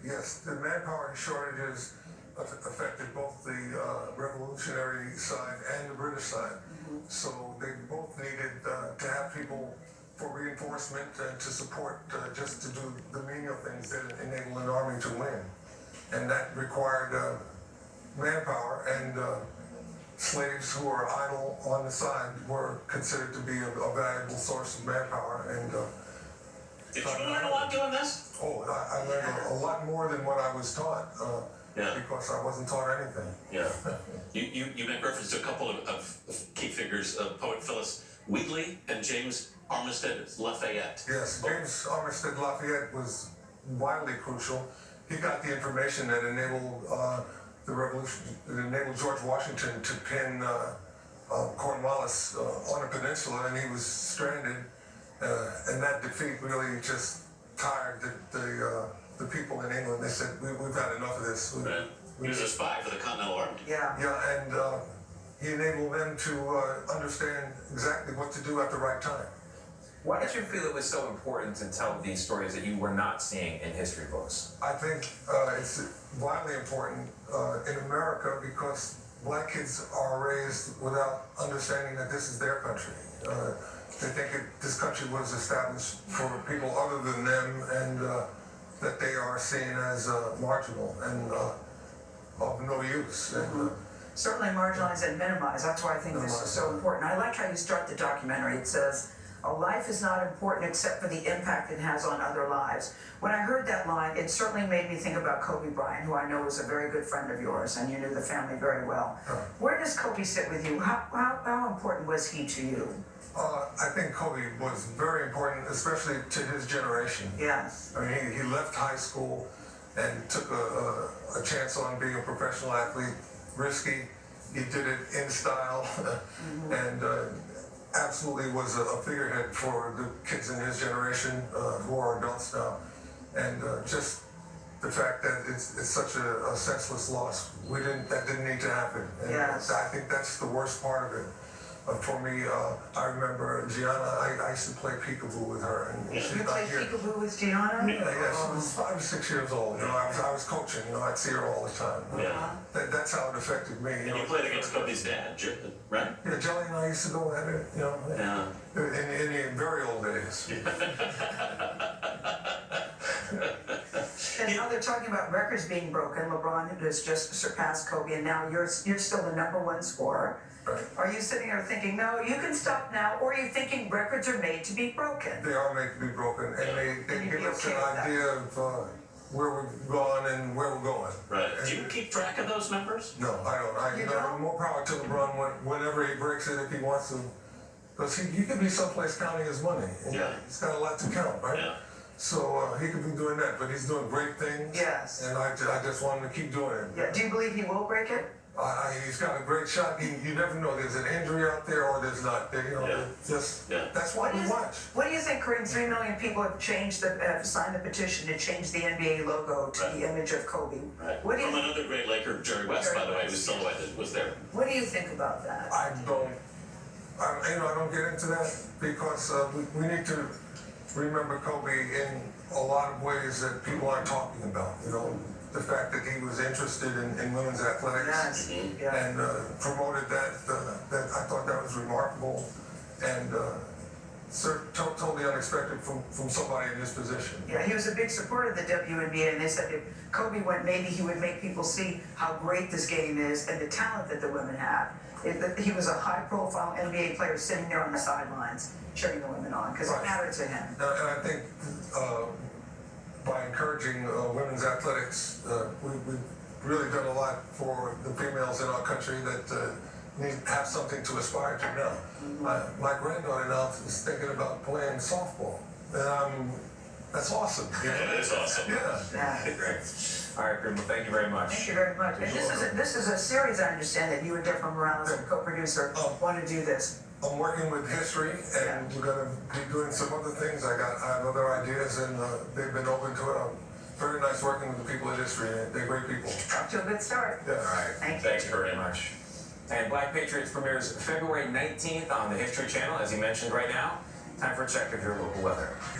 Yes, the manpower shortages affected both the revolutionary side and the British side. So they both needed to have people for reinforcement and to support, just to do the menial things that enable an army to win. And that required manpower, and slaves who were idle on the side were considered to be a valuable source of manpower. And did you learn a lot doing this? Oh, I learned a lot more than what I was taught. Because I wasn't taught anything. Yeah. You make reference to a couple of key figures, poet Phyllis Wheatley and James Armistead Lafayette. Yes, James Armistead Lafayette was widely crucial. He got the information that enabled the revolution, that enabled George Washington to pin Cornwallis on a peninsula, and he was stranded. And that defeat really just tired the people in England. They said, we've had enough of this. He was a spy for the Continental Army. Yeah, and he enabled them to understand exactly what to do at the right time. Why did you feel it was so important to tell these stories that you were not seeing in history books? I think it's vitally important in America because black kids are raised without understanding that this is their country. They think this country was established for people other than them, and that they are seen as marginal and of no use. And, certainly marginalized and minimized. That's why I think this is so important. I like how you start the documentary. It says, "A life is not important except for the impact it has on other lives." When I heard that line, it certainly made me think about Kobe Bryant, who I know was a very good friend of yours, and you knew the family very well. Where does Kobe sit with you? How important was he to you? I think Kobe was very important, especially to his generation. Yes. I mean, he left high school and took a chance on being a professional athlete. Risky. He did it in style, and absolutely was a figurehead for the kids in his generation who are adults now. And just the fact that it's such a senseless loss. That didn't need to happen. And yes. I think that's the worst part of it. For me, I remember Gianna, I used to play peekaboo with her. And you played peekaboo with Gianna? Yeah, she was 5 or 6 years old. You know, I was coaching. You know, I'd see her all the time. Yeah. That's how it affected me. And you played against Kobe's dad, right? Yeah, Jelly and I used to go at it. You know, in the very old days. And now they're talking about records being broken. LeBron has just surpassed Kobe, and now you're still the #1 scorer. Right. Are you sitting there thinking, no, you can stop now, or are you thinking records are made to be broken? They are made to be broken, and they give us an idea of where we've gone and where we're going. Right. Do you keep track of those numbers? No, I don't. You don't? More power to LeBron whenever he breaks it, if he wants to. Because he could be someplace counting his money. Yeah. He's got a lot to count, right? Yeah. So he could be doing that, but he's doing great things. Yes. And I just want him to keep doing it. Yeah. Do you believe he will break it? He's got a great shot. You never know. There's an injury out there, or there's not. That's why we watch. What do you think, Kareem? 3 million people have signed the petition to change the NBA logo to the image of Kobe. Right. What do From another great Laker, Jerry West, by the way, who's silhouetted, was there. What do you think about that? I don't get into that because we need to remember Kobe in a lot of ways that people aren't talking about. You know, the fact that he was interested in women's athletics and promoted that. I thought that was remarkable and totally unexpected from somebody in his position. Yeah, he was a big supporter of the WNBA, and they said if Kobe went, maybe he would make people see how great this game is and the talent that the women have. He was a high-profile NBA player sitting there on the sidelines cheering the women on because it mattered to him. And I think by encouraging women's athletics, we've really done a lot for the females in our country that have something to aspire to now. My granddaughter now is thinking about playing softball, and that's awesome. Yeah, that is awesome. Yeah. Great. All right, Kareem, well, thank you very much. Thank you very much. And this is a series, I understand, that you and Deborah Morales, the co-producer, want to do this. I'm working with history, and we're going to be doing some other things. I have other ideas, and they've been open to it. Very nice working with the people at history. They're great people. Off to a good start. Yeah. All right. Thanks very much. And Black Patriots premieres February 19th on the History Channel, as you mentioned right now. Time for a check of your local weather.